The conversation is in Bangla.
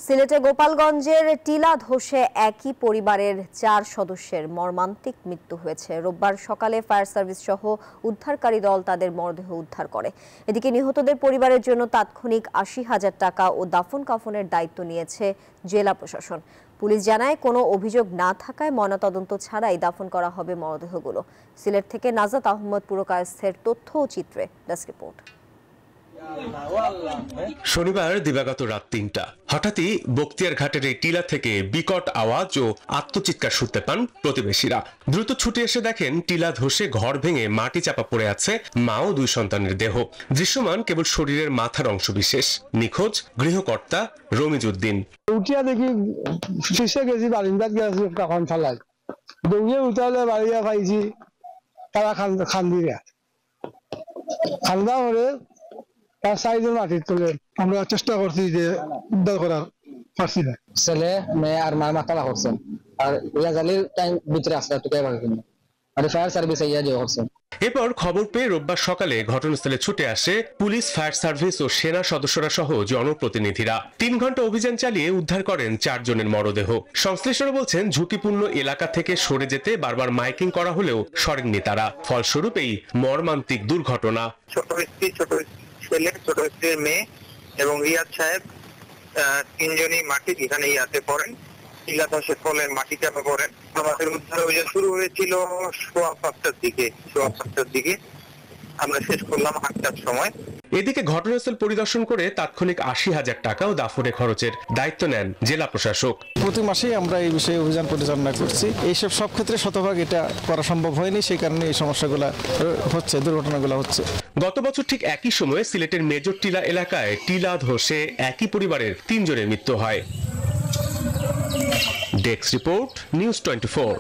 সিলেটে গোপালগঞ্জের টিলা ধসে একই পরিবারের ৪ সদস্যের মর্মান্তিক মৃত্যু হয়েছে। রোববার সকালে ফায়ার সার্ভিস সহ উদ্ধারকারী দল তাদের মরদেহ উদ্ধার করে। এদিকে নিহতদের পরিবারের জন্য তাৎক্ষণিক ৮০,০০০ টাকা ও দাফন কাফনের দায়িত্ব নিয়েছে জেলা প্রশাসন। পুলিশ জানায়, কোনো অভিযোগ না থাকায় ময়নাতদন্ত ছাড়াই দাফন করা হবে মরদেহগুলো। সিলেট থেকে নাজাত আহমদ পুরকায়স্থের তথ্য ও চিত্রে ডেস্ক রিপোর্ট। শনিবার দিবাগত রাত ৩টা হঠাৎই বক্তিয়ার ঘাটের এই টিলা থেকে বিকট আওয়াজ ও আত্মচিৎকার শুনতে পান প্রতিবেশীরা। দ্রুত ছুটে এসে দেখেন টিলা ধসে ঘর ভেঙে মাটি চাপা পড়ে আছে মা ও ২ সন্তানের দেহ। দৃশ্যমান কেবল শরীরের মাথার অংশ বিশেষ। নিখোঁজ গৃহকর্তা রমিজ উদ্দিন। উঠিয়া দেখি শীর্ষে গেছি, বারিন্দাত গেছি, কাফন ফালাই দৌড়িয়ে উঠালে বাড়িয়া পাইছি তারা খান্দিরা খান্দা হলে তার সাইজের মাটির তোলে। আমরা চেষ্টা করছি যে উদ্ধার করার, পারছি না। ছেলে মেয়ে আর মার মাতালা করছেন আর ইয়া জালির টাইম ভিতরে আসলে টুকে পারবেন আর ফায়ার সার্ভিস ইয়া যে করছেন। এরপর খবর পেয়ে রোববার সকালে ঘটনাস্থলে ছুটে আসে পুলিশ, ফায়ার সার্ভিস ও সেনা সদস্যরা সহ জনপ্রতিনিধিরা। ৩ ঘন্টা অভিযান চালিয়ে উদ্ধার করেন ৪ জনের মরদেহ। সংশ্লিষ্টরা বলছেন, ঝুঁকিপূর্ণ এলাকা থেকে সরে যেতে বারবার মাইকিং করা হলেও সরেননি তারা। ফলস্বরূপ এই মর্মান্তিক দুর্ঘটনা। ছোট ছেলে, ছোট স্ত্রীর মেয়ে এবং রিয়াদ সাহেব ৩ জনই মাটি এখানে ইয়াতে পড়েন, টিলা ধসের ফলে মাটি চাপা পড়েন। আমাদের উদ্ধার অভিযান শুরু হয়েছিল সোয়া ৫টার দিকে, আমরা শেষ করলাম ৮টার সময়। এদিকে ঘটনাস্থল পরিদর্শন করে তাৎক্ষণিক ৮০,০০০ টাকা ও দাফনের খরচের দায়িত্ব নেন জেলা প্রশাসক। প্রতি মাসেই আমরা এই বিষয়ে অভিযান পরিচালনা করছি। এইসব সব ক্ষেত্রে শতভাগ এটা করা সম্ভব হয়নি, সেই কারণে এই সমস্যাগুলো হচ্ছে, দুর্ঘটনাগুলো হচ্ছে। গত বছর ঠিক একই সময়ে সিলেটের মেজর টিলা এলাকায় টিলা ধসে একই পরিবারের ৩ জনের মৃত্যু হয়। Desk report, news 24।